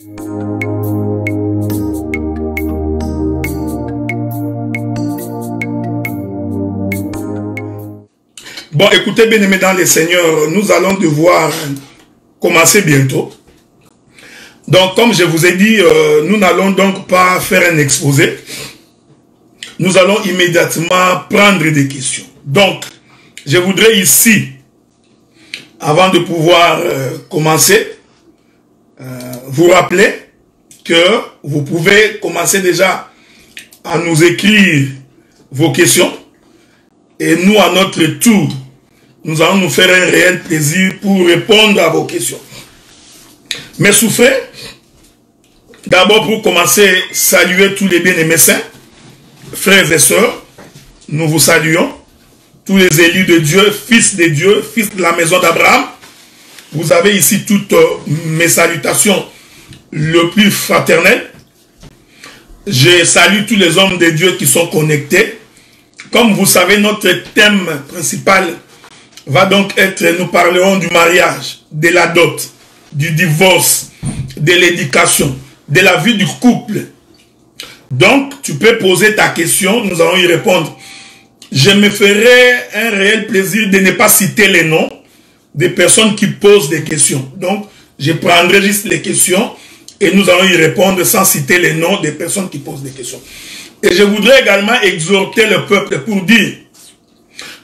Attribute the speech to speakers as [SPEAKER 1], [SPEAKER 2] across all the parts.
[SPEAKER 1] Bon, écoutez, bien-aimés dans les seigneurs, nous allons devoir commencer bientôt. Donc, comme je vous ai dit, nous n'allons donc pas faire un exposé. Nous allons immédiatement prendre des questions. Donc, je voudrais ici, avant de pouvoir commencer, vous rappeler que vous pouvez commencer déjà à nous écrire vos questions. Et nous, à notre tour, nous allons nous faire un réel plaisir pour répondre à vos questions. Mais souffrez, d'abord pour commencer, saluer tous les bien-aimés saints, frères et sœurs, nous vous saluons, tous les élus de Dieu, fils de la maison d'Abraham. Vous avez ici toutes mes salutations le plus fraternelles. Je salue tous les hommes de Dieu qui sont connectés. Comme vous savez, notre thème principal va donc être, nous parlerons du mariage, de la dot, du divorce, de l'éducation, de la vie du couple. Donc, tu peux poser ta question, nous allons y répondre. Je me ferai un réel plaisir de ne pas citer les noms des personnes qui posent des questions. Donc, je prendrai juste les questions et nous allons y répondre sans citer les noms des personnes qui posent des questions. Et je voudrais également exhorter le peuple pour dire,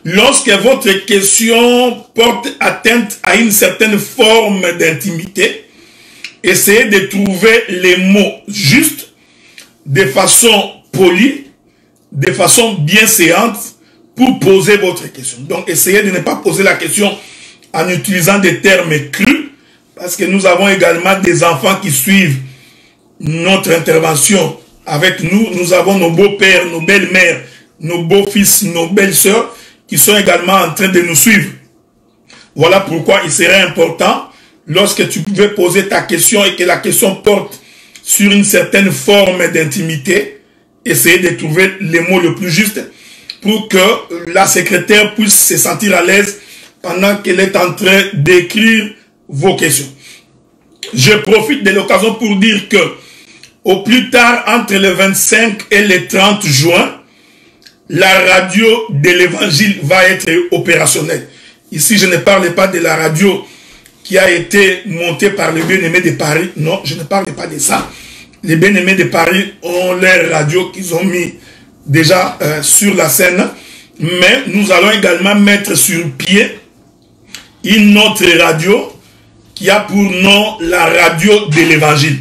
[SPEAKER 1] lorsque votre question porte atteinte à une certaine forme d'intimité, essayez de trouver les mots justes, de façon polie, de façon bienséante, pour poser votre question. Donc, essayez de ne pas poser la question en utilisant des termes crus, parce que nous avons également des enfants qui suivent notre intervention avec nous. Nous avons nos beaux-pères, nos belles-mères, nos beaux-fils, nos belles-sœurs qui sont également en train de nous suivre. Voilà pourquoi il serait important, lorsque tu pouvais poser ta question et que la question porte sur une certaine forme d'intimité, essayer de trouver les mots le plus justes pour que la secrétaire puisse se sentir à l'aise pendant qu'elle est en train d'écrire vos questions. Je profite de l'occasion pour dire que au plus tard, entre le 25 et le 30 juin, la radio de l'évangile va être opérationnelle. Ici, je ne parle pas de la radio qui a été montée par les bien-aimés de Paris. Non, je ne parle pas de ça. Les bien-aimés de Paris ont leur radio qu'ils ont mis déjà sur la scène. Mais nous allons également mettre sur pied une autre radio qui a pour nom la radio de l'évangile.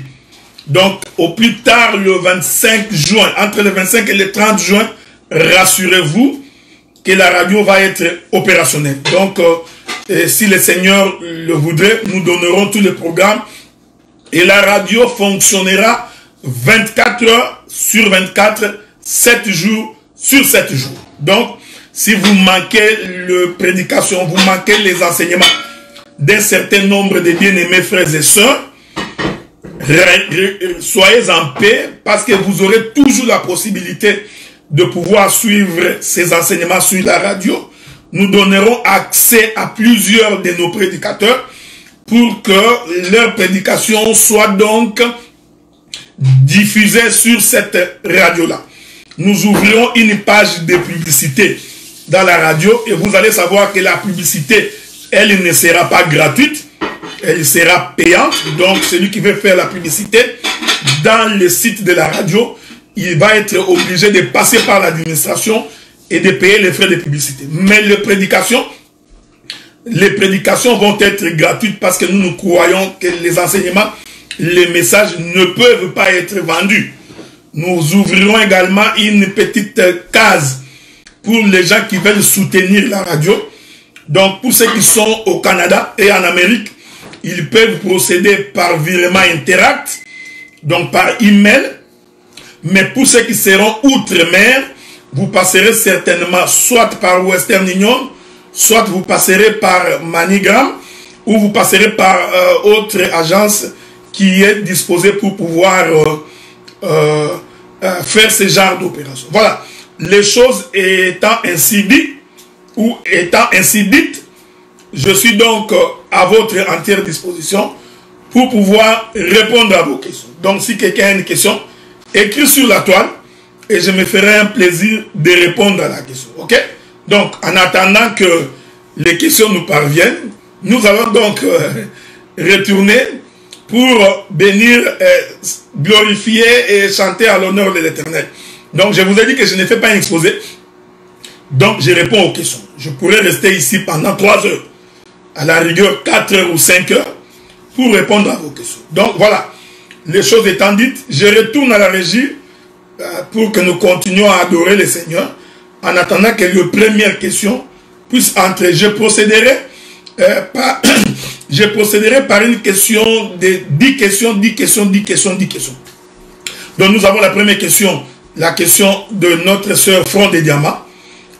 [SPEAKER 1] Donc, au plus tard, le 25 juin, entre le 25 et le 30 juin, rassurez-vous que la radio va être opérationnelle. Donc, si le Seigneur le voudrait, nous donnerons tous les programmes et la radio fonctionnera 24 heures sur 24, 7 jours sur 7 jours. Donc, si vous manquez la prédication, vous manquez les enseignements d'un certain nombre de bien-aimés frères et sœurs, soyez en paix parce que vous aurez toujours la possibilité de pouvoir suivre ces enseignements sur la radio. Nous donnerons accès à plusieurs de nos prédicateurs pour que leur prédication soit donc diffusée sur cette radio-là. Nous ouvrirons une page de publicité dans la radio et vous allez savoir que la publicité, elle ne sera pas gratuite, elle sera payante. Donc celui qui veut faire la publicité dans le site de la radio, il va être obligé de passer par l'administration et de payer les frais de publicité. Mais les prédications vont être gratuites parce que nous croyons que les enseignements, les messages ne peuvent pas être vendus. Nous ouvrirons également une petite case pour les gens qui veulent soutenir la radio. Donc pour ceux qui sont au Canada et en Amérique, ils peuvent procéder par virement Interact, donc par email. Mais pour ceux qui seront outre-mer, vous passerez certainement soit par Western Union, soit vous passerez par MoneyGram, ou vous passerez par autre agence qui est disposée pour pouvoir faire ce genre d'opération. Voilà, les choses étant ainsi dites, ou étant ainsi dites, je suis donc à votre entière disposition pour pouvoir répondre à vos questions. Donc, si quelqu'un a une question, écris sur la toile et je me ferai un plaisir de répondre à la question. Ok? Donc, en attendant que les questions nous parviennent, nous allons donc retourner pour bénir, glorifier et chanter à l'honneur de l'Éternel. Donc, je vous ai dit que je ne fais pas un exposé. Donc, je réponds aux questions. Je pourrais rester ici pendant 3 heures, à la rigueur 4 heures ou 5 heures, pour répondre à vos questions. Donc, voilà. Les choses étant dites, je retourne à la régie pour que nous continuions à adorer le Seigneur, en attendant que les premières questions puissent entrer. Je procéderai par une question de 10 questions, 10 questions, 10 questions, 10 questions. Donc, nous avons la première question, la question de notre sœur Front des Diamants.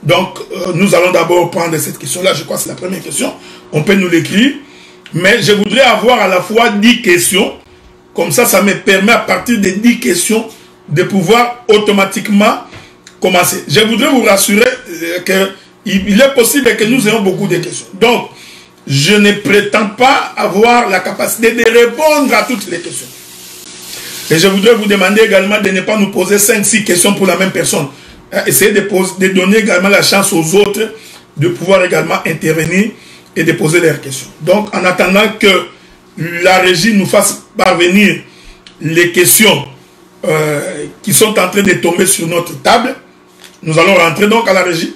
[SPEAKER 1] Donc, nous allons d'abord prendre cette question-là. Je crois que c'est la première question. On peut nous l'écrire. Mais je voudrais avoir à la fois 10 questions. Comme ça, ça me permet à partir des 10 questions de pouvoir automatiquement commencer. Je voudrais vous rassurer qu'il est possible que nous ayons beaucoup de questions. Donc, je ne prétends pas avoir la capacité de répondre à toutes les questions. Et je voudrais vous demander également de ne pas nous poser 5-6 questions pour la même personne. Essayez de donner également la chance aux autres de pouvoir également intervenir et de poser leurs questions. Donc, en attendant que la régie nous fasse parvenir les questions qui sont en train de tomber sur notre table, nous allons rentrer donc à la régie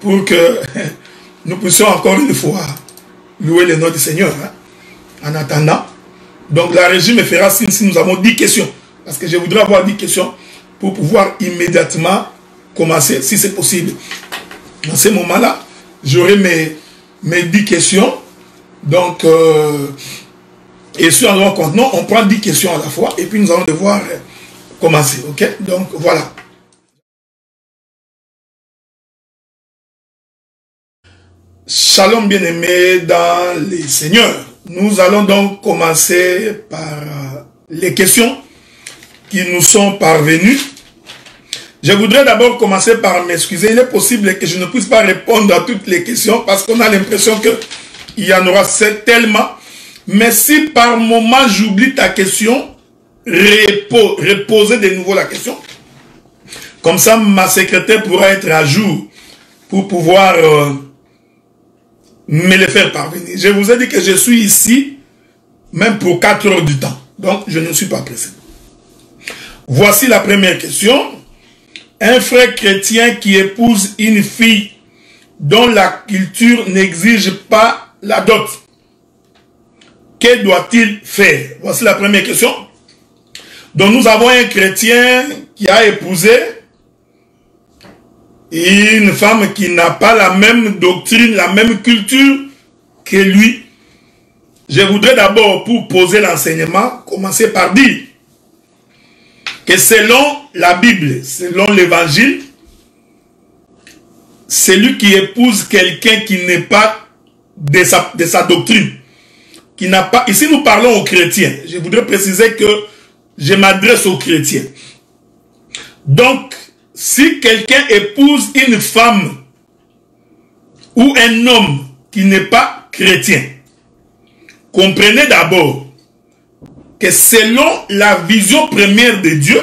[SPEAKER 1] pour que nous puissions encore une fois louer le nom du Seigneur. En attendant, donc la régie me fera signe si nous avons 10 questions. Parce que je voudrais avoir 10 questions pour pouvoir immédiatement commencer, si c'est possible. Dans ce moment-là, j'aurai mes 10 questions. Donc, et sur un contenant, on prend 10 questions à la fois et puis nous allons devoir commencer. Ok? Donc, voilà. Shalom bien-aimés dans les seigneurs. Nous allons donc commencer par les questions qui nous sont parvenues. Je voudrais d'abord commencer par m'excuser. Il est possible que je ne puisse pas répondre à toutes les questions parce qu'on a l'impression qu'il y en aura tellement. Mais si par moment j'oublie ta question, reposer de nouveau la question. Comme ça, ma secrétaire pourra être à jour pour pouvoir me les faire parvenir. Je vous ai dit que je suis ici même pour 4 heures du temps. Donc, je ne suis pas pressé. Voici la première question. Un frère chrétien qui épouse une fille dont la culture n'exige pas la dot, que doit-il faire? Voici la première question. Donc, nous avons un chrétien qui a épousé une femme qui n'a pas la même doctrine, la même culture que lui. Je voudrais d'abord, pour poser l'enseignement, commencer par dire que selon la Bible, selon l'évangile, celui qui épouse quelqu'un qui n'est pas de sa doctrine, qui n'a pas... Ici, nous parlons aux chrétiens. Je voudrais préciser que je m'adresse aux chrétiens. Donc, si quelqu'un épouse une femme ou un homme qui n'est pas chrétien, comprenez d'abord que selon la vision première de Dieu,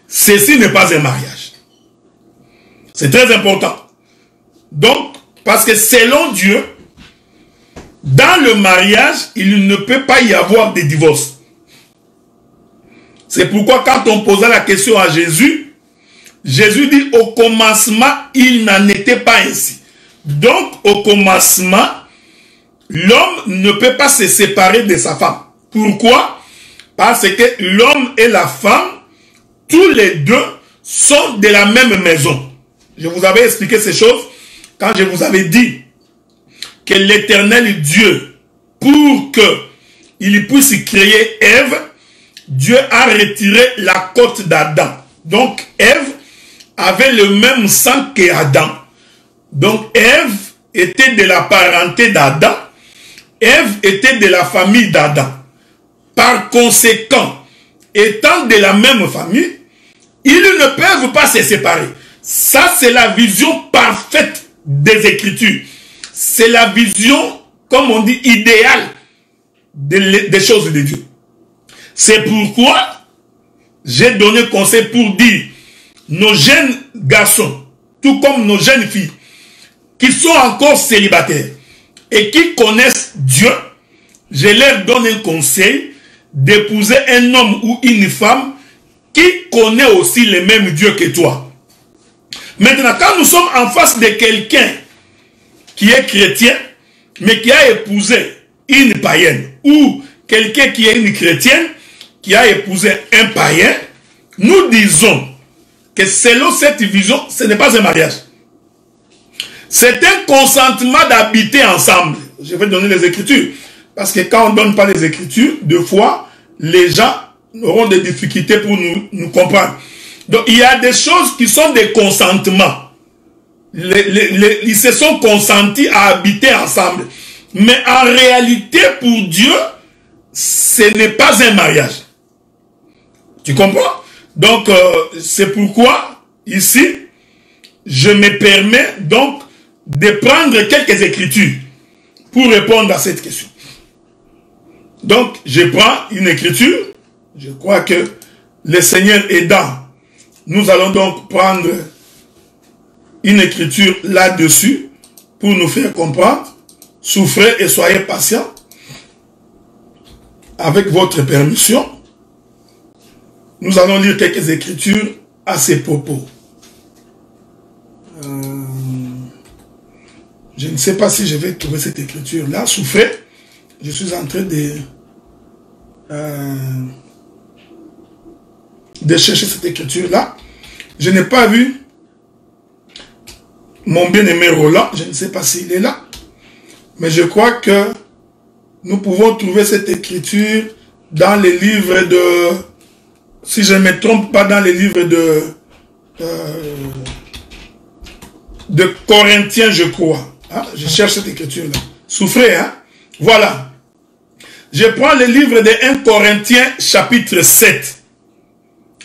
[SPEAKER 1] ceci n'est pas un mariage. C'est très important. Donc, parce que selon Dieu, dans le mariage, il ne peut pas y avoir de divorce. C'est pourquoi quand on posa la question à Jésus, Jésus dit au commencement, il n'en était pas ainsi. Donc, au commencement, l'homme ne peut pas se séparer de sa femme. Pourquoi? Parce que l'homme et la femme, tous les deux, sont de la même maison. Je vous avais expliqué ces choses quand je vous avais dit que l'Éternel Dieu, pour qu'il puisse créer Ève, Dieu a retiré la côte d'Adam. Donc, Ève avait le même sang qu'Adam. Donc, Ève était de la parenté d'Adam. Ève était de la famille d'Adam. Par conséquent, étant de la même famille, ils ne peuvent pas se séparer. Ça, c'est la vision parfaite des Écritures. C'est la vision, comme on dit, idéale des choses de Dieu. C'est pourquoi j'ai donné conseil pour dire, nos jeunes garçons, tout comme nos jeunes filles, qui sont encore célibataires et qui connaissent Dieu, je leur donne un conseil d'épouser un homme ou une femme qui connaît aussi le même Dieu que toi. Maintenant, quand nous sommes en face de quelqu'un qui est chrétien, mais qui a épousé une païenne, ou quelqu'un qui est une chrétienne, qui a épousé un païen, nous disons que selon cette vision, ce n'est pas un mariage. C'est un consentement d'habiter ensemble. Je vais donner les Écritures. Parce que quand on ne donne pas les Écritures, deux fois, les gens auront des difficultés pour nous comprendre. Donc, il y a des choses qui sont des consentements. Ils se sont consentis à habiter ensemble. Mais en réalité, pour Dieu, ce n'est pas un mariage. Tu comprends? Donc, c'est pourquoi, ici, je me permets donc de prendre quelques écritures pour répondre à cette question. Donc, je prends une écriture. Je crois que le Seigneur aidant, nous allons donc prendre une écriture là-dessus pour nous faire comprendre. Souffrez et soyez patients. Avec votre permission, nous allons lire quelques écritures à ces propos. Je ne sais pas si je vais trouver cette écriture-là. Souffrez. Je suis en train de chercher cette écriture-là. Je n'ai pas vu mon bien-aimé Roland. Je ne sais pas s'il est là. Mais je crois que nous pouvons trouver cette écriture dans les livres de... Si je ne me trompe pas, dans les livres de Corinthiens, je crois. Hein? Je cherche cette écriture-là. Souffrez, hein? Voilà. Je prends le livre de 1 Corinthiens, chapitre 7.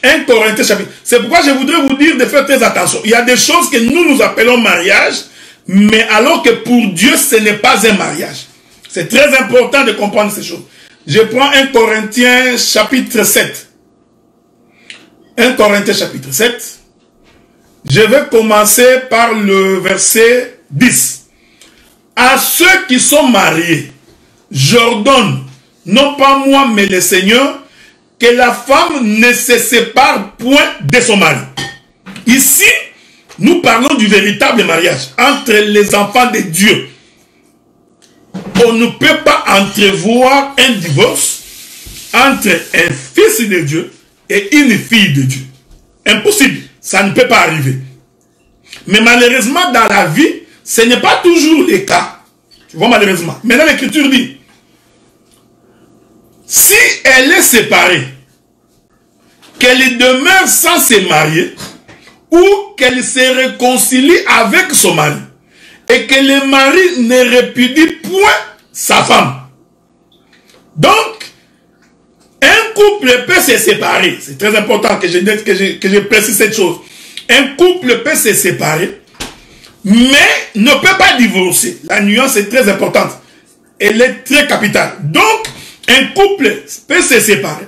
[SPEAKER 1] 1 Corinthiens, chapitre... C'est pourquoi je voudrais vous dire de faire très attention. Il y a des choses que nous appelons mariage, mais alors que pour Dieu, ce n'est pas un mariage. C'est très important de comprendre ces choses. Je prends 1 Corinthiens, chapitre 7. 1 Corinthiens chapitre 7. Je vais commencer par le verset 10. À ceux qui sont mariés, j'ordonne, non pas moi mais le Seigneur, que la femme ne se sépare point de son mari. Ici, nous parlons du véritable mariage entre les enfants de Dieu. On ne peut pas entrevoir un divorce entre un fils de Dieu et une fille de Dieu. Impossible. Ça ne peut pas arriver. Mais malheureusement, dans la vie, ce n'est pas toujours le cas. Tu vois, malheureusement. Maintenant, l'Écriture dit, si elle est séparée, qu'elle demeure sans se marier, ou qu'elle se réconcilie avec son mari, et que le mari ne répudie point sa femme. Donc, un couple peut se séparer. C'est très important que je précise cette chose. Un couple peut se séparer, mais ne peut pas divorcer. La nuance est très importante. Elle est très capitale. Donc, un couple peut se séparer,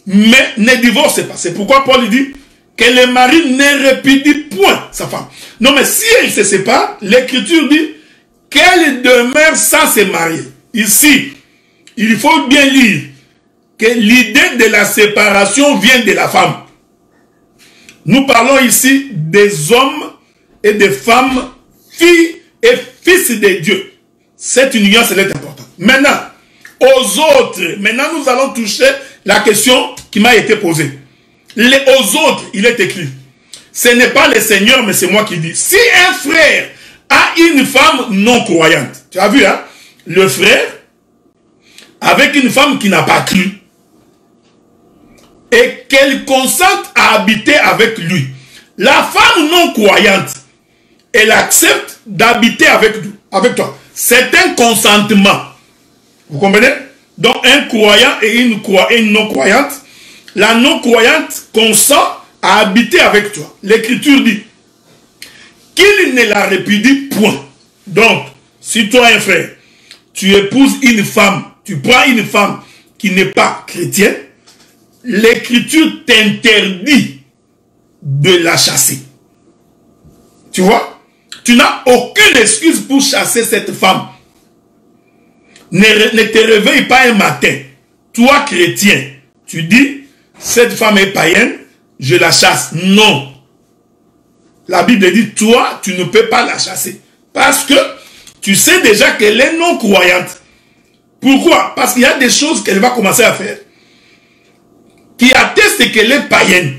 [SPEAKER 1] mais ne divorce pas. C'est pourquoi Paul dit que le mari ne répudie point sa femme. Non, mais si elle se sépare, l'Écriture dit qu'elle demeure sans se marier. Ici, il faut bien lire que l'idée de la séparation vient de la femme. Nous parlons ici des hommes et des femmes, filles et fils de Dieu. Cette union, c'est important. Maintenant, aux autres, maintenant nous allons toucher la question qui m'a été posée. Aux autres, il est écrit, ce n'est pas le Seigneur, mais c'est moi qui dis. Si un frère a une femme non croyante, tu as vu, hein, le frère, avec une femme qui n'a pas cru, et qu'elle consente à habiter avec lui, la femme non croyante, elle accepte d'habiter avec toi. C'est un consentement. Vous comprenez? Donc un croyant et une non-croyante, la non-croyante consent à habiter avec toi. L'Écriture dit qu'il ne la répudie point. Donc, si toi, un frère, tu épouses une femme tu prends une femme qui n'est pas chrétienne, l'Écriture t'interdit de la chasser. Tu vois? Tu n'as aucune excuse pour chasser cette femme. Ne te réveille pas un matin. Toi, chrétien, tu dis, cette femme est païenne, je la chasse. Non. La Bible dit, toi, tu ne peux pas la chasser. Parce que tu sais déjà qu'elle est non-croyante. Pourquoi? Parce qu'il y a des choses qu'elle va commencer à faire qui attestent qu'elle est païenne.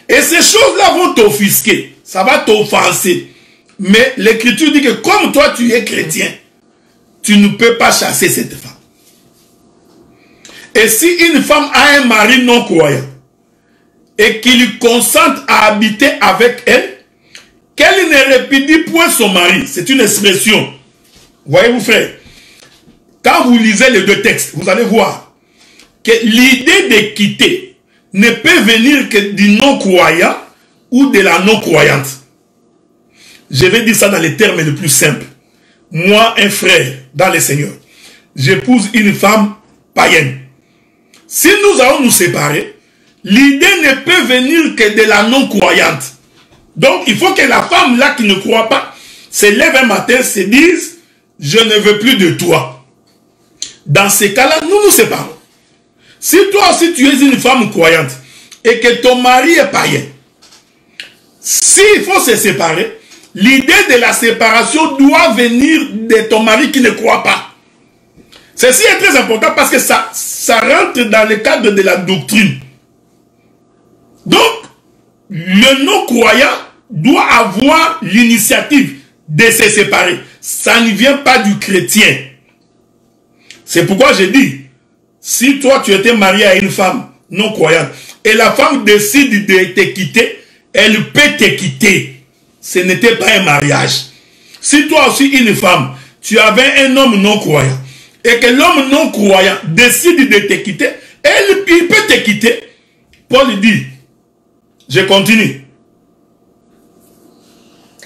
[SPEAKER 1] Et ces choses-là vont t'offusquer. Ça va t'offenser. Mais l'Écriture dit que comme toi, tu es chrétien, tu ne peux pas chasser cette femme. Et si une femme a un mari non-croyant et qu'il consente à habiter avec elle, qu'elle ne répudie point son mari. C'est une expression. Voyez-vous, frère, quand vous lisez les deux textes, vous allez voir que l'idée de quitter ne peut venir que du non-croyant ou de la non-croyante. Je vais dire ça dans les termes les plus simples. Moi, un frère dans le Seigneur, j'épouse une femme païenne. Si nous allons nous séparer, l'idée ne peut venir que de la non-croyante. Donc, il faut que la femme là qui ne croit pas se lève un matin, se dise, je ne veux plus de toi. Dans ces cas-là, nous nous séparons. Si toi aussi tu es une femme croyante et que ton mari est païen, s'il faut se séparer, l'idée de la séparation doit venir de ton mari qui ne croit pas. Ceci est très important parce que ça rentre dans le cadre de la doctrine. Donc, le non-croyant doit avoir l'initiative de se séparer. Ça ne vient pas du chrétien. C'est pourquoi je dis, si toi tu étais marié à une femme non-croyante et la femme décide de te quitter, elle peut te quitter. Ce n'était pas un mariage. Si toi aussi une femme, tu avais un homme non-croyant et que l'homme non-croyant décide de te quitter, il peut te quitter. Paul dit, je continue.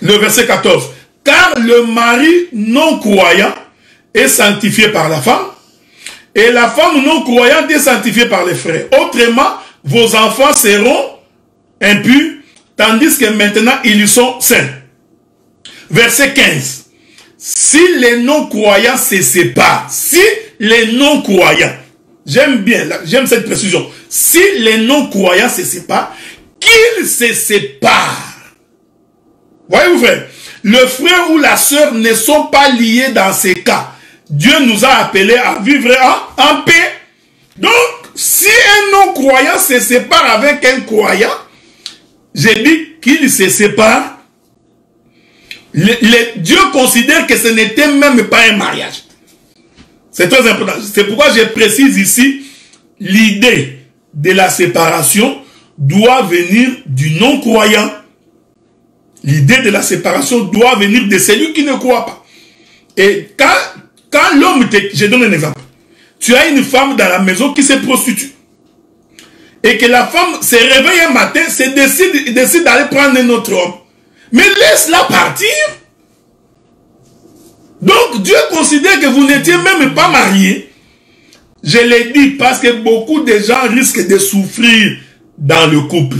[SPEAKER 1] Le verset 14. Car le mari non-croyant est sanctifié par la femme et la femme non-croyante est sanctifiée par les frères. Autrement, vos enfants seront impurs, tandis que maintenant ils sont saints. Verset 15. Si les non-croyants se séparent, si les non-croyants, j'aime cette précision, si les non-croyants se séparent, qu'ils se séparent. Voyez-vous, frère, le frère ou la sœur ne sont pas liés dans ces cas. Dieu nous a appelés à vivre en paix. Donc, si un non-croyant se sépare avec un croyant, j'ai dit qu'il se sépare. Dieu considère que ce n'était même pas un mariage. C'est très important. C'est pourquoi je précise ici, l'idée de la séparation doit venir du non-croyant. L'idée de la séparation doit venir de celui qui ne croit pas. Et quand l'homme, je donne un exemple, tu as une femme dans la maison qui se prostitue. Et que la femme se réveille un matin, décide d'aller prendre un autre homme. Mais laisse-la partir. Donc Dieu considère que vous n'étiez même pas mariés. Je l'ai dit parce que beaucoup de gens risquent de souffrir dans le couple.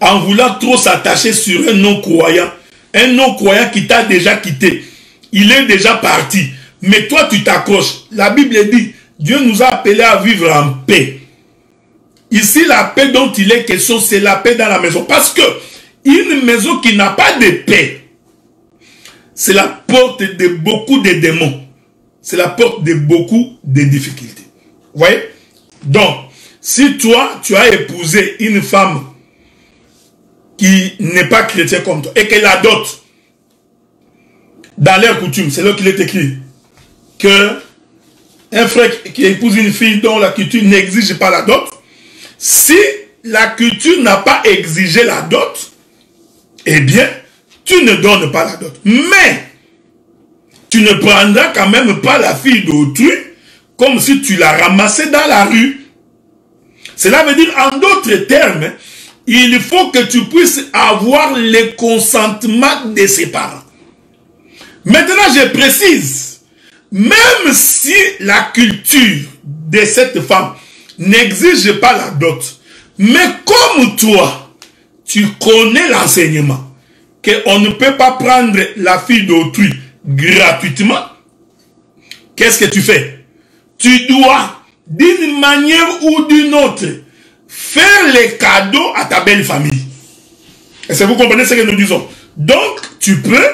[SPEAKER 1] En voulant trop s'attacher sur un non-croyant. Un non-croyant qui t'a déjà quitté. Il est déjà parti. Mais toi tu t'accroches. La Bible dit, Dieu nous a appelés à vivre en paix. Ici la paix dont il est question, c'est la paix dans la maison. Parce que une maison qui n'a pas de paix, c'est la porte de beaucoup de démons. C'est la porte de beaucoup de difficultés. Vous voyez? Donc, si toi, tu as épousé une femme qui n'est pas chrétienne comme toi, et qu'elle adopte, dans leur coutume, c'est là qu'il est écrit, que un frère qui épouse une fille dont la culture n'exige pas la dot, si la culture n'a pas exigé la dot, eh bien, tu ne donnes pas la dot. Mais, tu ne prendras quand même pas la fille d'autrui comme si tu la ramassais dans la rue. Cela veut dire, en d'autres termes, il faut que tu puisses avoir le consentement de ses parents. Maintenant, je précise, même si la culture de cette femme n'exige pas la dot, mais comme toi, tu connais l'enseignement, qu'on ne peut pas prendre la fille d'autrui gratuitement, qu'est-ce que tu fais? Tu dois, d'une manière ou d'une autre, faire les cadeaux à ta belle famille. Est-ce que vous comprenez ce que nous disons? Donc, tu peux,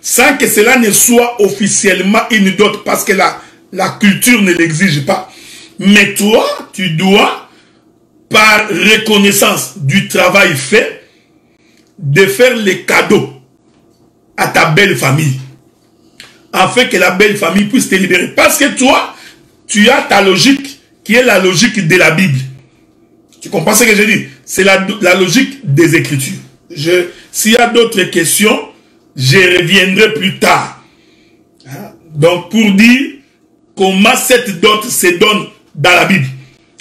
[SPEAKER 1] sans que cela ne soit officiellement une dot, parce que la culture ne l'exige pas. Mais toi, tu dois, par reconnaissance du travail fait, de faire les cadeaux à ta belle famille, afin que la belle famille puisse te libérer. Parce que toi, tu as ta logique, qui est la logique de la Bible. Tu comprends ce que je dis? C'est la logique des Écritures. S'il y a d'autres questions, je reviendrai plus tard. Donc, pour dire comment cette dot se donne dans la Bible.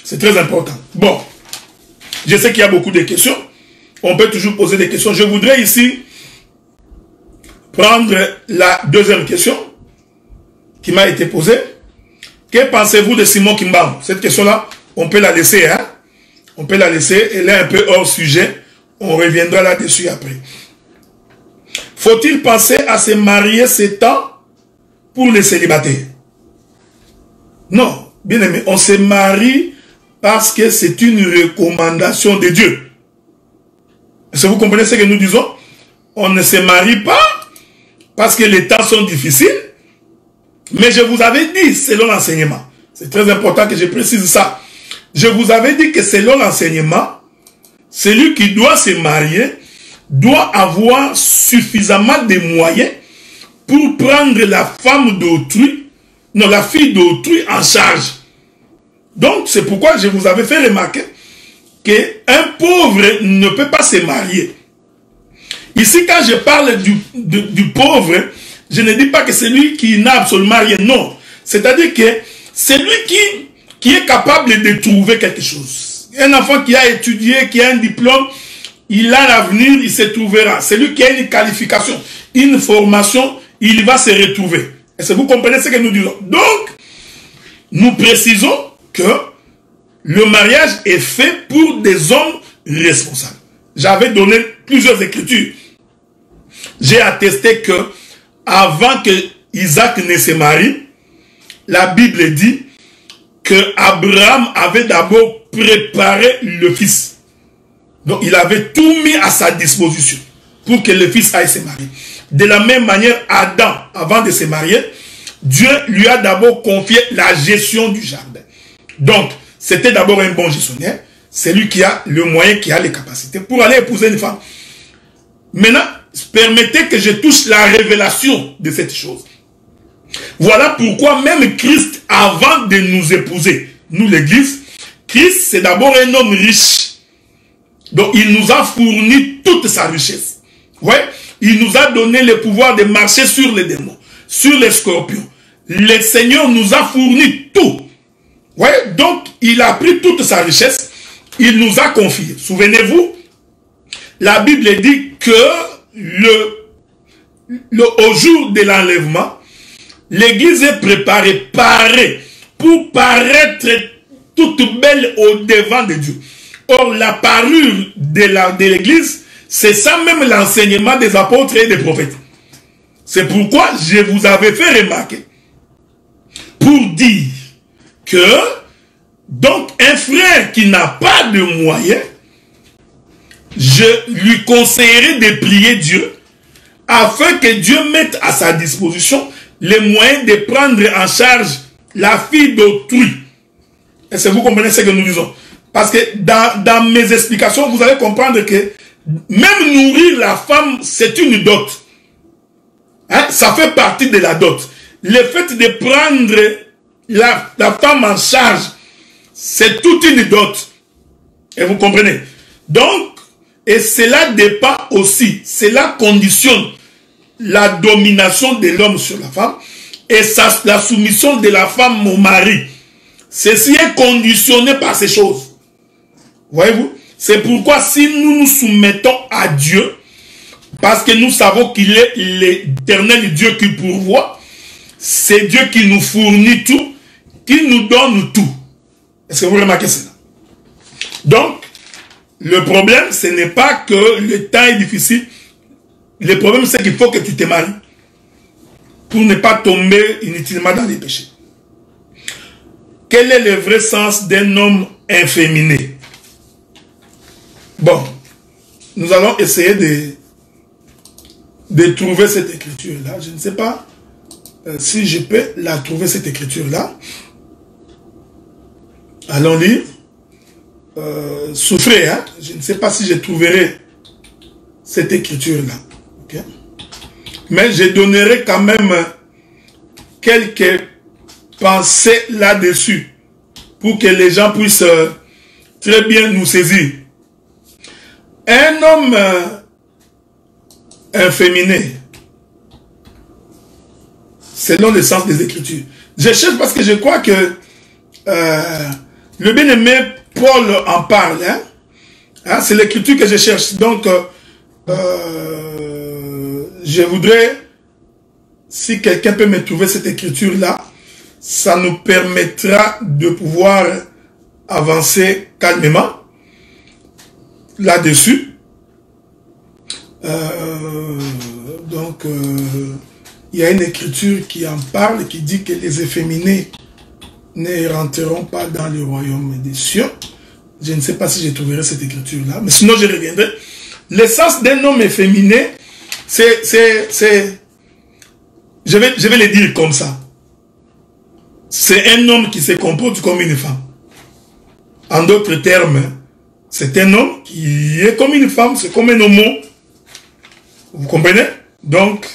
[SPEAKER 1] C'est très important. Bon, je sais qu'il y a beaucoup de questions. On peut toujours poser des questions. Je voudrais ici prendre la deuxième question qui m'a été posée. Que pensez-vous de Simon Kimbangu? Cette question-là, on peut la laisser. Hein? On peut la laisser. Elle est un peu hors sujet. On reviendra là-dessus après. Faut-il penser à se marier 7 ans pour les célibataires? Non. Bien aimé, on se marie parce que c'est une recommandation de Dieu. Est-ce que vous comprenez ce que nous disons? On ne se marie pas parce que les temps sont difficiles. Mais je vous avais dit, selon l'enseignement, c'est très important que je précise ça. Je vous avais dit que selon l'enseignement, celui qui doit se marier doit avoir suffisamment de moyens pour prendre la femme d'autrui, non, la fille d'autrui en charge. Donc, c'est pourquoi je vous avais fait remarquer qu'un pauvre ne peut pas se marier. Ici, quand je parle du pauvre, je ne dis pas que c'est lui qui n'a absolument rien. Non. C'est-à-dire que c'est lui qui est capable de trouver quelque chose. Un enfant qui a étudié, qui a un diplôme, il a l'avenir, il se trouvera. Celui qui a une qualification, une formation, il va se retrouver. Est-ce que vous comprenez ce que nous disons? Donc, nous précisons que le mariage est fait pour des hommes responsables. J'avais donné plusieurs écritures. J'ai attesté que avant que Isaac ne se marie, la Bible dit que Abraham avait d'abord préparé le fils. Donc il avait tout mis à sa disposition pour que le fils aille se marier. De la même manière, Adam, avant de se marier, Dieu lui a d'abord confié la gestion du jardin. Donc, c'était d'abord un bon gestionnaire. C'est lui qui a le moyen, qui a les capacités pour aller épouser une femme. Maintenant, permettez que je touche la révélation de cette chose. Voilà pourquoi même Christ, avant de nous épouser, nous l'église, Christ c'est d'abord un homme riche. Donc il nous a fourni toute sa richesse. Ouais, il nous a donné le pouvoir de marcher sur les démons, sur les scorpions. Le Seigneur nous a fourni tout. Ouais, donc il a pris toute sa richesse, il nous a confié. Souvenez-vous, la Bible dit que au jour de l'enlèvement, l'église est préparée, parée, pour paraître toute belle au devant de Dieu. Or, la parure de l'église, c'est ça même l'enseignement des apôtres et des prophètes. C'est pourquoi je vous avais fait remarquer, pour dire que, donc, un frère qui n'a pas de moyens, je lui conseillerais de prier Dieu, afin que Dieu mette à sa disposition les moyens de prendre en charge la fille d'autrui. Est-ce que vous comprenez ce que nous disons? Parce que dans mes explications, vous allez comprendre que même nourrir la femme, c'est une dot. Hein? Ça fait partie de la dot. Le fait de prendre la femme en charge, c'est toute une dot. Et vous comprenez? Donc, et cela dépend aussi, cela conditionne la domination de l'homme sur la femme et la soumission de la femme au mari. Ceci est conditionné par ces choses. Voyez-vous? C'est pourquoi si nous nous soumettons à Dieu, parce que nous savons qu'il est l'éternel Dieu qui pourvoit, c'est Dieu qui nous fournit tout, qui nous donne tout. Est-ce que vous remarquez cela? Donc, le problème, ce n'est pas que le temps est difficile. Le problème, c'est qu'il faut que tu te maries pour ne pas tomber inutilement dans les péchés. Quel est le vrai sens d'un homme inféminé? Bon, nous allons essayer de trouver cette écriture-là. Je ne sais pas si je peux la trouver, cette écriture-là. Allons lire. Souffrez, hein? Je ne sais pas si je trouverai cette écriture-là. Okay? Mais je donnerai quand même quelques pensées là-dessus pour que les gens puissent très bien nous saisir. Un homme inféminé, selon le sens des Écritures. Je cherche parce que je crois que le bien-aimé Paul en parle. Hein, c'est l'Écriture que je cherche. Donc, je voudrais, si quelqu'un peut me trouver cette Écriture-là, ça nous permettra de pouvoir avancer calmement là-dessus. Donc, il y a une écriture qui en parle, qui dit que les efféminés ne rentreront pas dans le royaume des cieux. Je ne sais pas si je trouverai cette écriture-là, mais sinon je reviendrai. L'essence d'un homme efféminé, je vais le dire comme ça. C'est un homme qui se comporte comme une femme. En d'autres termes, c'est un homme qui est comme une femme, c'est comme un homo. Vous comprenez? Donc,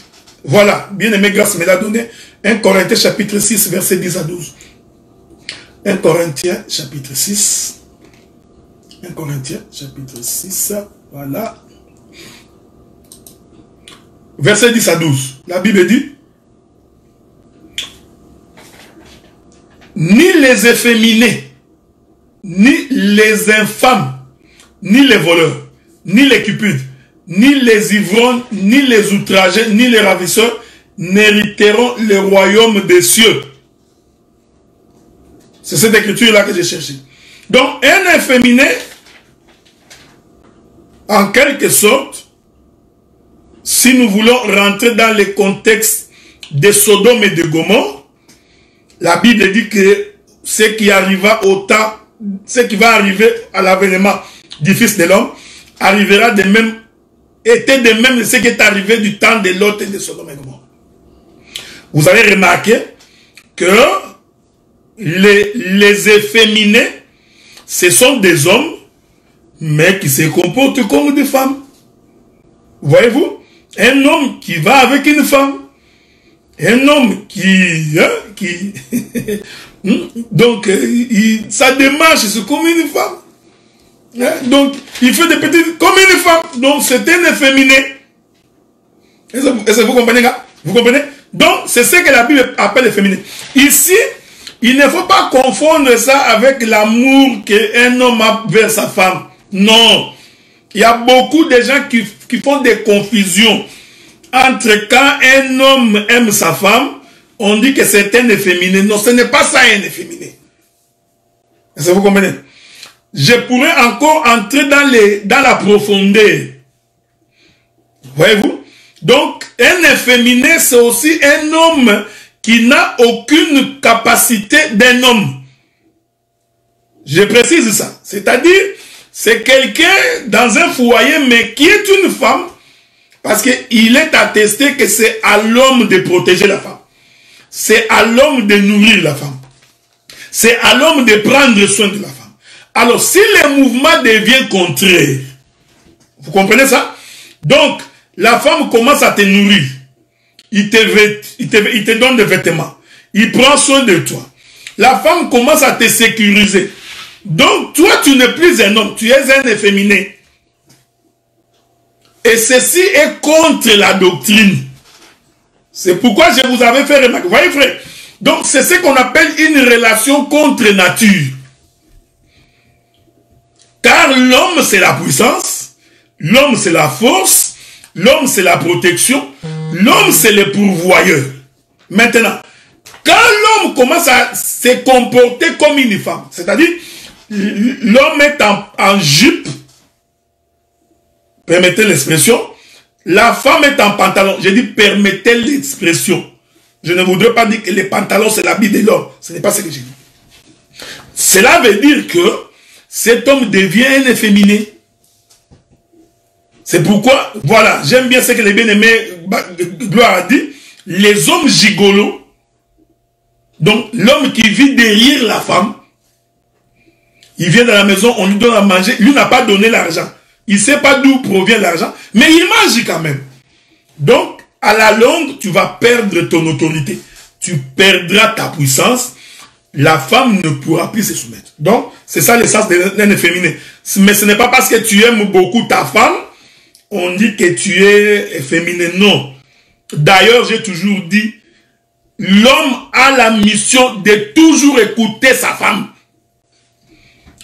[SPEAKER 1] voilà, bien-aimé, grâce me l'a donné. 1 Corinthiens chapitre 6, verset 10 à 12. 1 Corinthiens chapitre 6. 1 Corinthiens chapitre 6, voilà. Verset 10 à 12. La Bible dit: ni les efféminés, ni les infâmes, ni les voleurs, ni les cupides, ni les ivrognes, ni les outragés, ni les ravisseurs n'hériteront le royaume des cieux. C'est cette écriture-là que j'ai cherché. Donc, un efféminé, en quelque sorte, si nous voulons rentrer dans le contexte de Sodome et de Gomorrhe, la Bible dit que ce qui arriva au temps, ce qui va arriver à l'avènement du Fils de l'homme, arrivera de même, était de même ce qui est arrivé du temps de Lot et de Sodome et Gomorrhe. Vous avez remarqué que les efféminés, ce sont des hommes, mais qui se comportent comme des femmes. Voyez-vous? Un homme qui va avec une femme. Un homme qui donc, sa démarche, c'est comme une femme. Donc, il fait des petites, comme une femme. Donc, c'est un efféminé. Est-ce que vous comprenez, gars? Vous comprenez? Donc, c'est ce que la Bible appelle efféminé. Ici, il ne faut pas confondre ça avec l'amour qu'un homme a vers sa femme. Non. Il y a beaucoup de gens qui font des confusions entre quand un homme aime sa femme, on dit que c'est un efféminé. Non, ce n'est pas ça un efféminé. Est-ce que vous comprenez? Je pourrais encore entrer dans la profondeur. Voyez-vous? Donc, un efféminé, c'est aussi un homme qui n'a aucune capacité d'un homme. Je précise ça. C'est-à-dire, c'est quelqu'un dans un foyer, mais qui est une femme, parce qu'il est attesté que c'est à l'homme de protéger la femme. C'est à l'homme de nourrir la femme. C'est à l'homme de prendre soin de la femme. Alors, si le mouvement devient contraire, vous comprenez ça? Donc, la femme commence à te nourrir. Il te donne des vêtements. Il prend soin de toi. La femme commence à te sécuriser. Donc, toi, tu n'es plus un homme. Tu es un efféminé. Et ceci est contre la doctrine. C'est pourquoi je vous avais fait remarquer. Vous voyez, frère? Donc, c'est ce qu'on appelle une relation contre nature. Car l'homme, c'est la puissance. L'homme, c'est la force. L'homme, c'est la protection. L'homme, c'est le pourvoyeur. Maintenant, Quand l'homme commence à se comporter comme une femme, c'est-à-dire l'homme est en jupe, permettez l'expression, la femme est en pantalon. J'ai dit permettez l'expression. Je ne voudrais pas dire que les pantalons c'est l'habit de l'homme. Ce n'est pas ce que j'ai dit. Cela veut dire que cet homme devient un efféminé. C'est pourquoi, voilà, j'aime bien ce que les bien-aimés Gloire a dit, les hommes gigolos, donc l'homme qui vit derrière la femme, il vient dans la maison, on lui donne à manger, lui n'a pas donné l'argent. Il ne sait pas d'où provient l'argent, mais il mange quand même. Donc, à la longue, tu vas perdre ton autorité. Tu perdras ta puissance. La femme ne pourra plus se soumettre. Donc, c'est ça l'essence d'un efféminé. Mais ce n'est pas parce que tu aimes beaucoup ta femme, on dit que tu es efféminé. Non. D'ailleurs, j'ai toujours dit, l'homme a la mission de toujours écouter sa femme.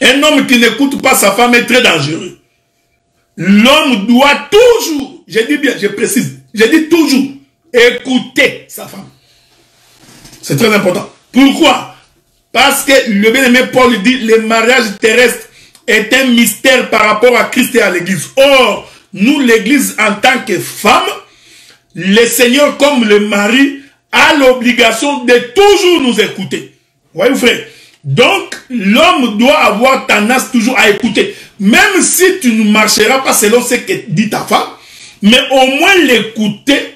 [SPEAKER 1] Un homme qui n'écoute pas sa femme est très dangereux. L'homme doit toujours, je dis bien, je précise, je dis toujours, écouter sa femme. C'est très important. Pourquoi? Parce que le bien-aimé Paul dit, le mariage terrestre est un mystère par rapport à Christ et à l'église. Or, nous, l'église, en tant que femme, le Seigneur, comme le mari, a l'obligation de toujours nous écouter. Voyez, frère? Donc, l'homme doit avoir tendance toujours à écouter. Même si tu ne marcheras pas selon ce que dit ta femme, mais au moins l'écouter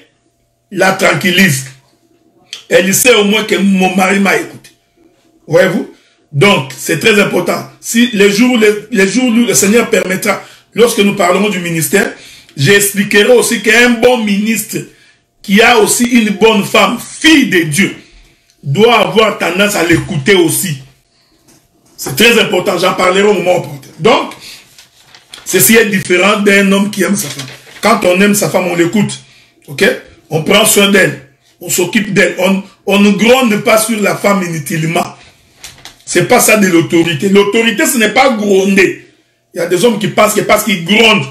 [SPEAKER 1] la tranquillise. Elle sait au moins que mon mari m'a écouté. Voyez-vous? Donc, c'est très important. Si les jours où le Seigneur permettra, lorsque nous parlerons du ministère, j'expliquerai aussi qu'un bon ministre qui a aussi une bonne femme, fille de Dieu, doit avoir tendance à l'écouter aussi. C'est très important, j'en parlerai au moment opportun. Donc, ceci est différent d'un homme qui aime sa femme. Quand on aime sa femme, on l'écoute. Ok? On prend soin d'elle. On s'occupe d'elle. On ne gronde pas sur la femme inutilement. C'est pas ça de l'autorité. L'autorité, ce n'est pas gronder. Il y a des hommes qui pensent que parce qu'ils grondent,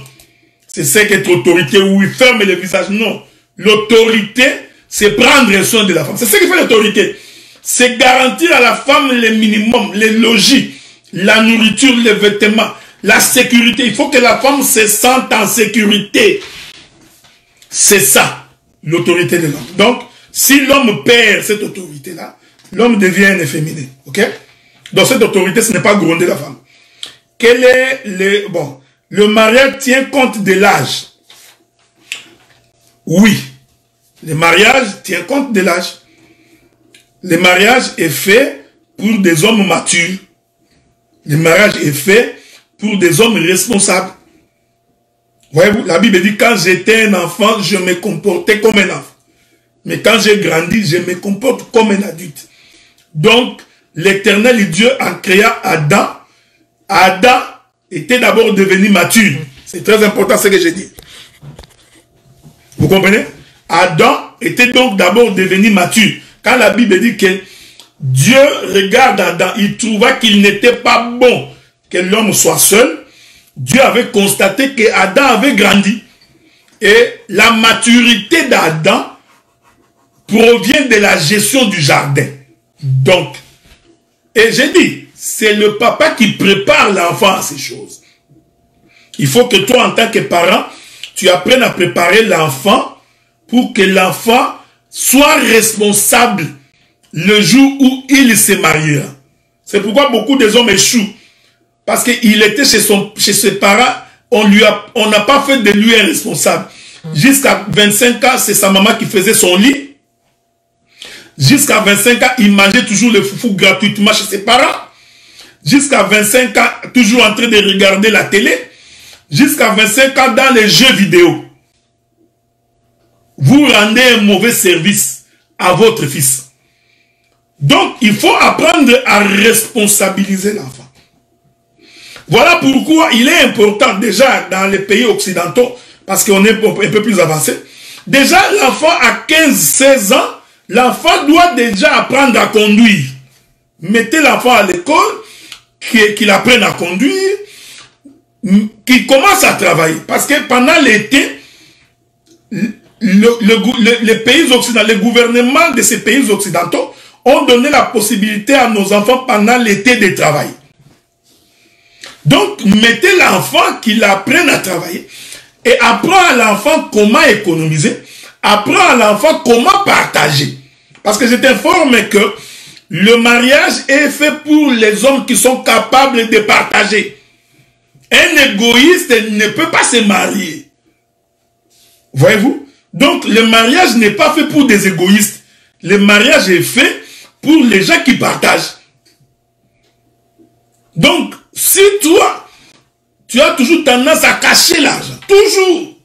[SPEAKER 1] c'est ça qu'être autorité, où ils ferment le visage. Non. L'autorité, c'est prendre soin de la femme. C'est ce qui fait l'autorité. C'est garantir à la femme le minimum, les logis, la nourriture, les vêtements, la sécurité. Il faut que la femme se sente en sécurité. C'est ça, l'autorité de l'homme. Donc, si l'homme perd cette autorité-là, l'homme devient un efféminé. Ok? Donc, cette autorité, ce n'est pas gronder la femme. Quel est le... Bon, le mariage tient compte de l'âge. Oui. Le mariage tient compte de l'âge. Le mariage est fait pour des hommes matures. Le mariage est fait pour des hommes responsables. Voyez-vous, la Bible dit, quand j'étais un enfant, je me comportais comme un enfant. Mais quand j'ai grandi, je me comporte comme un adulte. Donc, l'Éternel Dieu a créé Adam. Adam était d'abord devenu mature. C'est très important ce que j'ai dit. Vous comprenez? Adam était donc d'abord devenu mature. Quand la Bible dit que Dieu regarde Adam, il trouva qu'il n'était pas bon que l'homme soit seul. Dieu avait constaté que Adam avait grandi. Et la maturité d'Adam provient de la gestion du jardin. Donc, et j'ai dit, c'est le papa qui prépare l'enfant à ces choses. Il faut que toi, en tant que parent, tu apprennes à préparer l'enfant pour que l'enfant soit responsable le jour où il se mariera. C'est pourquoi beaucoup des hommes échouent. Parce qu'il était chez ses parents, on n'a pas fait de lui un responsable. Jusqu'à 25 ans, c'est sa maman qui faisait son lit. Jusqu'à 25 ans, il mangeait toujours le foufou gratuitement chez ses parents. Jusqu'à 25 ans, toujours en train de regarder la télé. Jusqu'à 25 ans, dans les jeux vidéo. Vous rendez un mauvais service à votre fils. Donc, il faut apprendre à responsabiliser l'enfant. Voilà pourquoi il est important, déjà dans les pays occidentaux, parce qu'on est un peu plus avancé. Déjà, l'enfant à 15-16 ans, l'enfant doit déjà apprendre à conduire. Mettez l'enfant à l'école, qu'il apprenne à conduire, qu'il commence à travailler. Parce que pendant l'été, les pays occidentaux, les gouvernements de ces pays occidentaux ont donné la possibilité à nos enfants pendant l'été de travailler. Donc, mettez l'enfant qu'il apprenne à travailler et apprend à l'enfant comment économiser, apprend à l'enfant comment partager. Parce que je t'informe que le mariage est fait pour les hommes qui sont capables de partager. Un égoïste ne peut pas se marier. Voyez-vous? Donc, le mariage n'est pas fait pour des égoïstes. Le mariage est fait pour les gens qui partagent. Donc, si toi, tu as toujours tendance à cacher l'argent, toujours.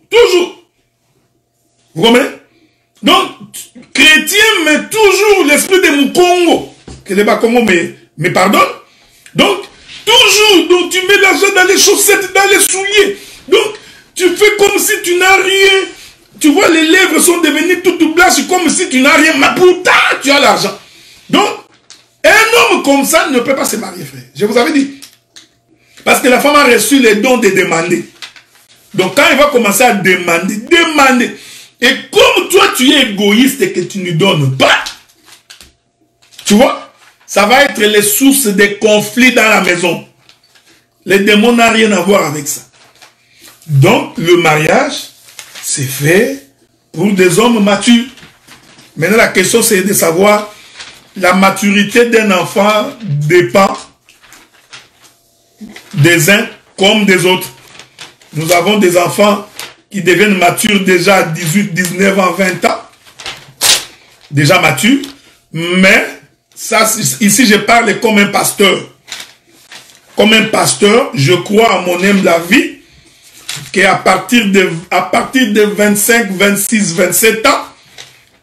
[SPEAKER 1] Vous comprenez? Donc, chrétien met toujours l'esprit de Mukongo, que les Bakongo me pardonne. Donc, toujours, donc tu mets l'argent dans les chaussettes, dans les souliers. Donc, tu fais comme si tu n'as rien. Tu vois, les lèvres sont devenues toutes blanches comme si tu n'as rien. Mais pourtant, tu as l'argent. Donc, un homme comme ça ne peut pas se marier, frère. Je vous avais dit. Parce que la femme a reçu les dons de demander. Donc, quand il va commencer à demander. Et comme toi, tu es égoïste et que tu ne donnes pas, tu vois, ça va être les sources des conflits dans la maison. Les démons n'ont rien à voir avec ça. Donc, le mariage, c'est fait pour des hommes matures. Maintenant, la question, c'est de savoir la maturité d'un enfant dépend des uns comme des autres. Nous avons des enfants qui deviennent matures déjà à 18, 19 ans, 20 ans. Déjà matures. Mais, ça, ici, je parle comme un pasteur. Comme un pasteur, je crois à mon âme la vie, qu'à partir de 25, 26, 27 ans,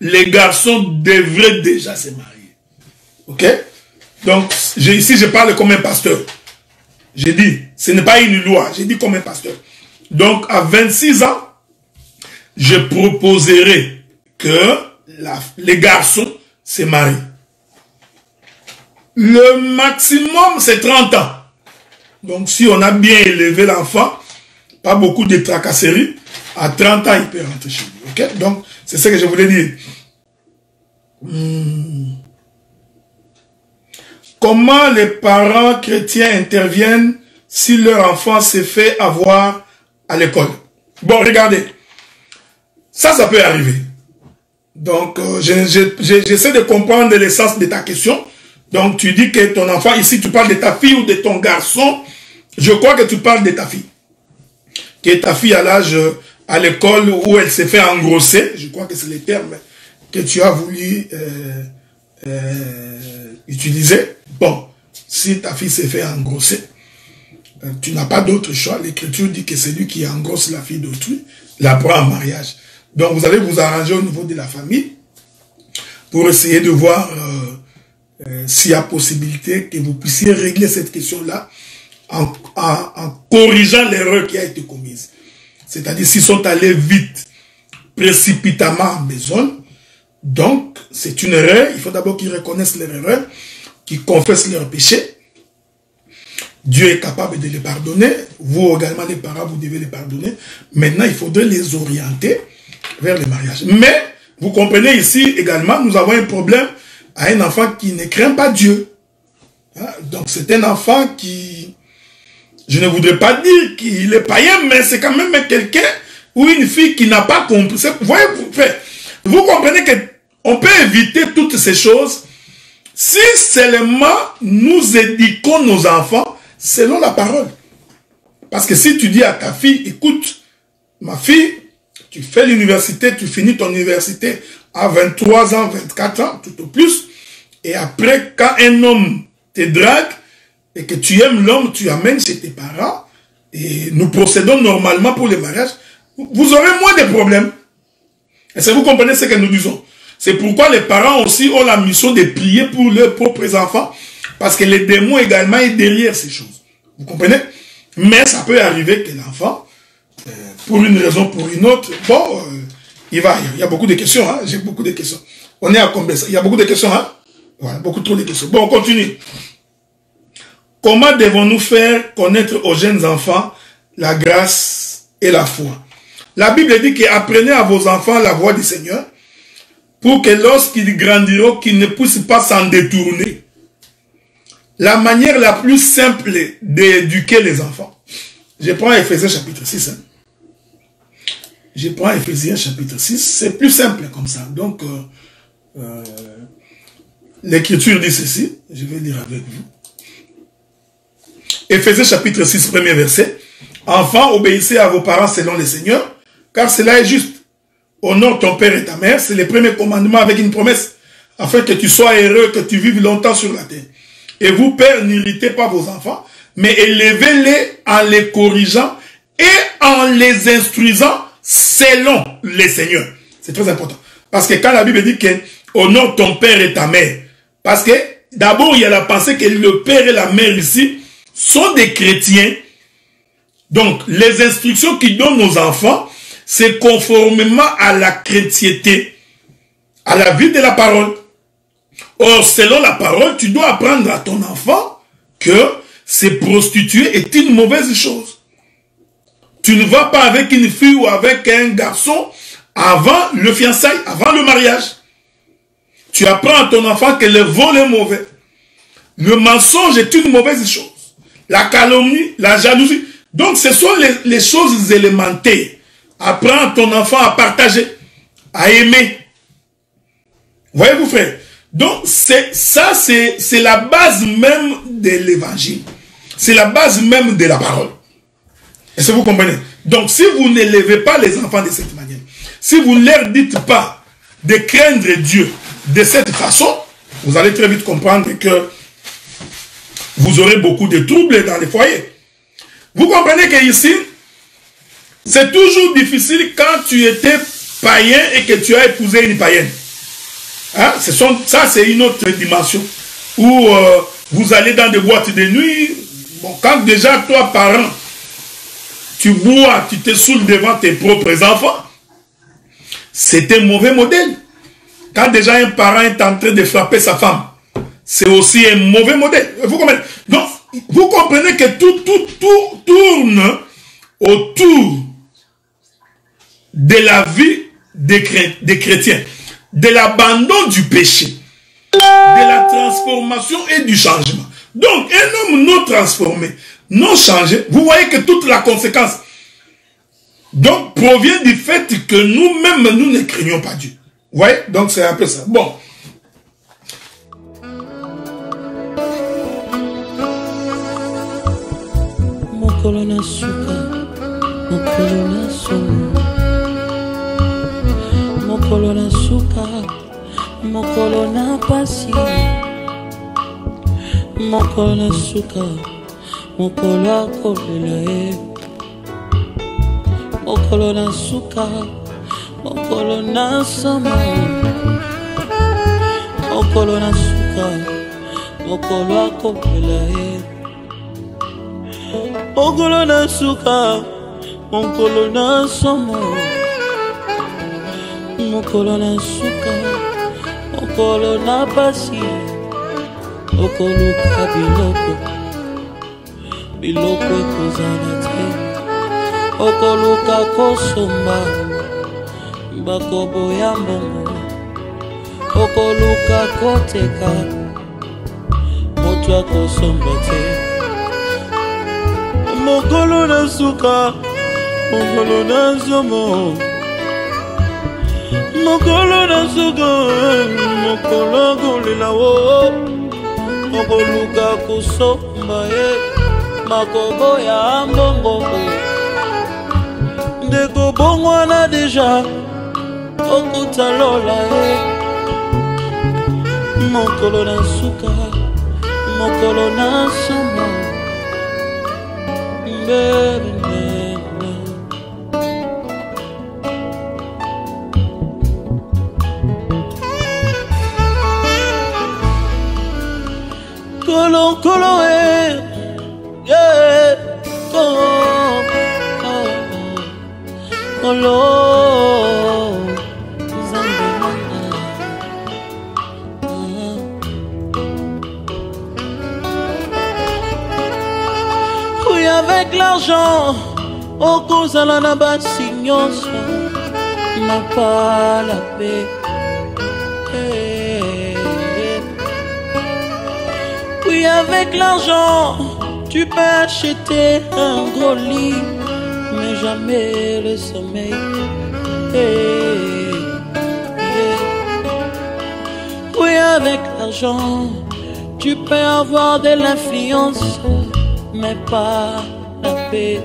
[SPEAKER 1] les garçons devraient déjà se marier. Ok? Donc, ici, je parle comme un pasteur. J'ai dit, ce n'est pas une loi, j'ai dit comme un pasteur. Donc, à 26 ans, je proposerai que les garçons se marient. Le maximum, c'est 30 ans. Donc, si on a bien élevé l'enfant, pas beaucoup de tracasseries, à 30 ans, il peut rentrer chez lui. Ok? Donc, c'est ce que je voulais dire. Comment les parents chrétiens interviennent si leur enfant s'est fait avoir à l'école? Bon, regardez. Ça peut arriver. Donc, j'essaie de comprendre l'essence de ta question. Donc, tu dis que ton enfant, ici, tu parles de ta fille ou de ton garçon. Je crois que tu parles de ta fille. Que ta fille à l'âge, à l'école, où elle s'est fait engrosser. Je crois que c'est le terme que tu as voulu utiliser. Bon, si ta fille s'est fait engrosser, tu n'as pas d'autre choix. L'Écriture dit que c'est lui qui engrosse la fille d'autrui, la prend en mariage. Donc, vous allez vous arranger au niveau de la famille pour essayer de voir s'il y a possibilité que vous puissiez régler cette question-là en corrigeant l'erreur qui a été commise. C'est-à-dire, s'ils sont allés vite, précipitamment en besogne, donc, c'est une erreur. Il faut d'abord qu'ils reconnaissent leur erreur, qu'ils confessent leur péché. Dieu est capable de les pardonner. Vous également, les parents, vous devez les pardonner. Maintenant, il faudrait les orienter vers le mariage. Mais, vous comprenez ici également, nous avons un problème à un enfant qui ne craint pas Dieu. Donc, c'est un enfant qui, je ne voudrais pas dire qu'il est païen, mais c'est quand même quelqu'un ou une fille qui n'a pas compris. Vous comprenez qu'on peut éviter toutes ces choses si seulement nous éduquons nos enfants selon la parole. Parce que si tu dis à ta fille, écoute, ma fille, tu fais l'université, tu finis ton université à 23 ans, 24 ans, tout au plus, et après, quand un homme te drague, et que tu aimes l'homme, tu amènes chez tes parents, et nous procédons normalement pour le mariage, vous aurez moins de problèmes. Est-ce que vous comprenez ce que nous disons? C'est pourquoi les parents aussi ont la mission de prier pour leurs propres enfants, parce que les démons également est derrière ces choses. Vous comprenez? Mais ça peut arriver que l'enfant, pour une raison ou pour une autre, bon, il y a beaucoup de questions, hein? J'ai beaucoup de questions. On est à combien? Il y a beaucoup de questions, hein? Voilà, beaucoup trop de questions. Bon, on continue. Comment devons-nous faire connaître aux jeunes enfants la grâce et la foi? La Bible dit que apprenez à vos enfants la voix du Seigneur. pour que lorsqu'ils grandiront, qu'ils ne puissent pas s'en détourner. La manière la plus simple d'éduquer les enfants. Je prends Éphésiens chapitre 6. Hein. Je prends Éphésiens chapitre 6. C'est plus simple comme ça. Donc, l'Écriture dit ceci. Je vais lire avec vous. Éphésiens chapitre 6, premier verset. Enfants, obéissez à vos parents selon le Seigneur, car cela est juste. Honore ton père et ta mère. C'est le premier commandement avec une promesse, afin que tu sois heureux, que tu vives longtemps sur la terre. Et vous, pères, n'irritez pas vos enfants, mais élevez-les en les corrigeant et en les instruisant selon les seigneurs. C'est très important. Parce que quand la Bible dit que honore ton père et ta mère, parce que d'abord, il y a la pensée que le père et la mère ici sont des chrétiens. Donc, les instructions qu'ils donnent aux enfants, c'est conformément à la chrétienté, à la vie de la parole. Or, selon la parole, tu dois apprendre à ton enfant que se prostituer est une mauvaise chose. Tu ne vas pas avec une fille ou avec un garçon avant le fiançailles, avant le mariage. Tu apprends à ton enfant que le vol est mauvais. Le mensonge est une mauvaise chose. La calomnie, la jalousie. Donc, ce sont les choses élémentaires. Apprends à ton enfant à partager, à aimer. Voyez-vous, frère? Donc, c'est la base même de l'évangile. C'est la base même de la parole. Est-ce que vous comprenez? Donc, si vous n'élevez pas les enfants de cette manière, si vous ne leur dites pas de craindre Dieu de cette façon, vous allez très vite comprendre que vous aurez beaucoup de troubles dans les foyers. Vous comprenez qu'ici, c'est toujours difficile quand tu étais païen et que tu as épousé une païenne. Hein? Ça, c'est une autre dimension. Où vous allez dans des boîtes de nuit. Bon, quand déjà, toi, parent, tu bois, tu te saoules devant tes propres enfants, c'est un mauvais modèle. Quand déjà un parent est en train de frapper sa femme, c'est aussi un mauvais modèle. Vous comprenez? Donc, vous comprenez que tout tourne autour de la vie des chrétiens, de l'abandon du péché, de la transformation et du changement. Donc, un homme non transformé, non changé, vous voyez que toute la conséquence donc provient du fait que nous-mêmes, nous ne craignons pas Dieu. Vous voyez? Donc, c'est un peu ça. Bon.
[SPEAKER 2] Mokolona suka, mokolona sono. Mokolona suka, mokolona pasi. Mokolona suka, mokola kolela. Mokolona suka, mokolona sama. Mokolona suka, mokola kolela. Mokolona suka, mokolona sama. Mokolona suka, mokolona pasi. Okoluka biloko ekozala te. Okoluka kosomba bakoboya mbongo. Okoluka koteka moto akosomba te. Mokolo na suka, mokolo na zomo. Mokolo na suka, mokolo kolela wo. Okoluka kosomba makoboya mbongo. Ndeko bongwana deja okutalola mokolo na suka, mokolo na sama. Kolo kolo yeah, kolo oui, avec l'argent, au kozala na basi nyonso, na pas la paix. Oui, avec l'argent, tu peux acheter un gros lit, mais jamais le sommeil. Oui, avec l'argent, tu peux avoir de l'influence, mais pas la paix.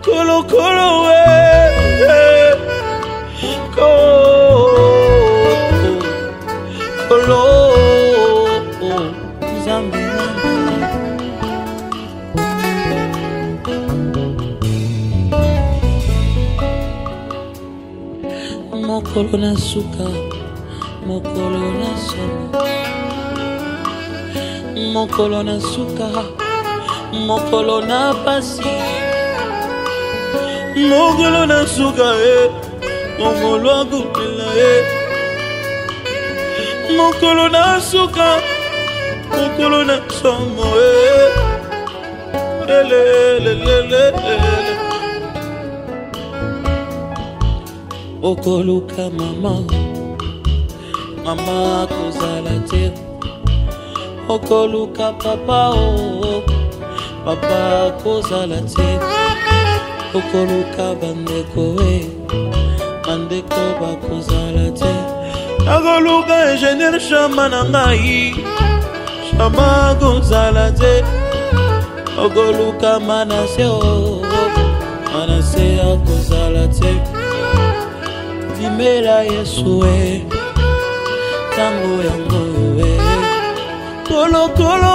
[SPEAKER 2] Colo, colo, colo, Zambi. Mokolo na suka, mokolo na somo. Mokolo na suka, mokolo na pasi. Mokolo na suka, mokolo agupela. Mokolo na suka, mokolo na somo. Okoluka mama, mama kozala te. Okoluka papa, oh, papa kozala te. Okoluka bandeko, bandeko bakozala te. Okoluka ingénieur chama na ngai, chama kozala te. Okoluka manase, oh, manase akozala te. Vimela Yesue, tango yango kolo kolo kolo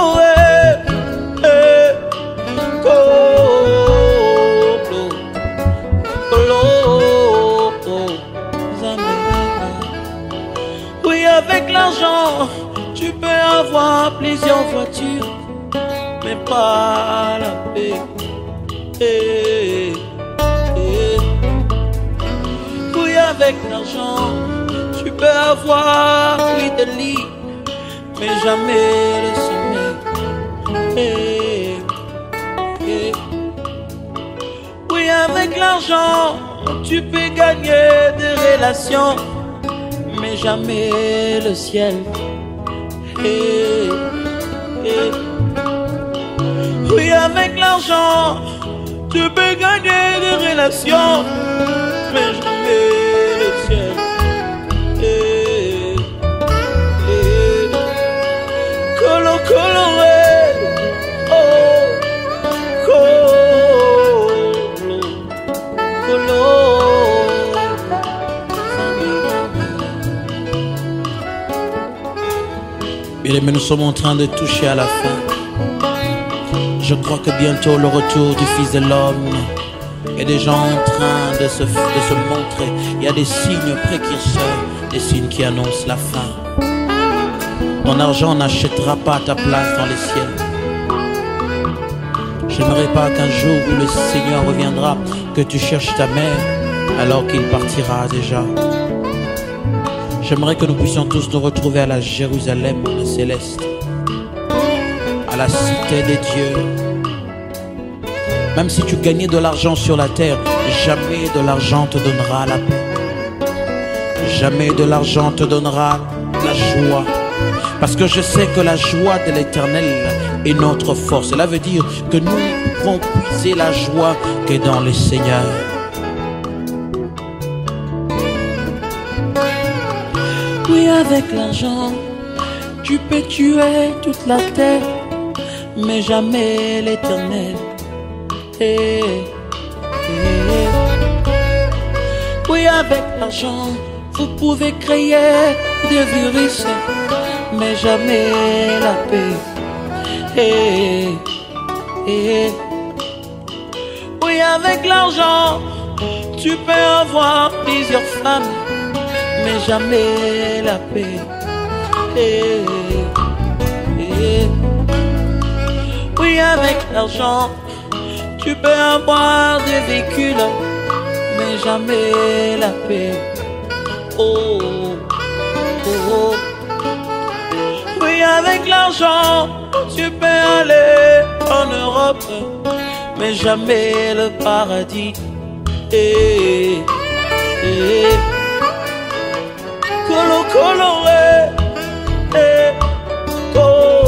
[SPEAKER 2] Oui, avec l'argent, tu peux avoir plusieurs voitures, mais pas la paix. Oui, avec l'argent, tu peux avoir des lits, mais jamais le sommeil. Oui, avec l'argent, tu peux gagner des relations, mais jamais le ciel. Oui, avec l'argent, tu peux gagner des relations, mais jamais le ciel. Colo, colo, colo. Bien, mais nous sommes en train de toucher à la fin. Je crois que bientôt le retour du Fils de l'homme. Il y a des gens en train de se montrer. Il y a des signes précurseurs, des signes qui annoncent la fin. Ton argent n'achètera pas ta place dans les cieux. J'aimerais pas qu'un jour où le Seigneur reviendra, que tu cherches ta mère alors qu'il partira déjà. J'aimerais que nous puissions tous nous retrouver à la Jérusalem céleste, à la cité des dieux. Même si tu gagnais de l'argent sur la terre, jamais de l'argent te donnera la paix. Jamais de l'argent te donnera la joie. Parce que je sais que la joie de l'Éternel est notre force. Cela veut dire que nous pouvons puiser la joie que dans le Seigneur. Oui, avec l'argent, tu peux tuer toute la terre, mais jamais l'Éternel. Oui, avec l'argent, vous pouvez créer des virus, mais jamais la paix. Oui, avec l'argent, tu peux avoir plusieurs femmes, mais jamais la paix. Oui, avec l'argent, tu peux avoir des véhicules, mais jamais la paix. Oh, oh, oh. Oui, avec l'argent, tu peux aller en Europe, mais jamais le paradis. Colo coloré, oh.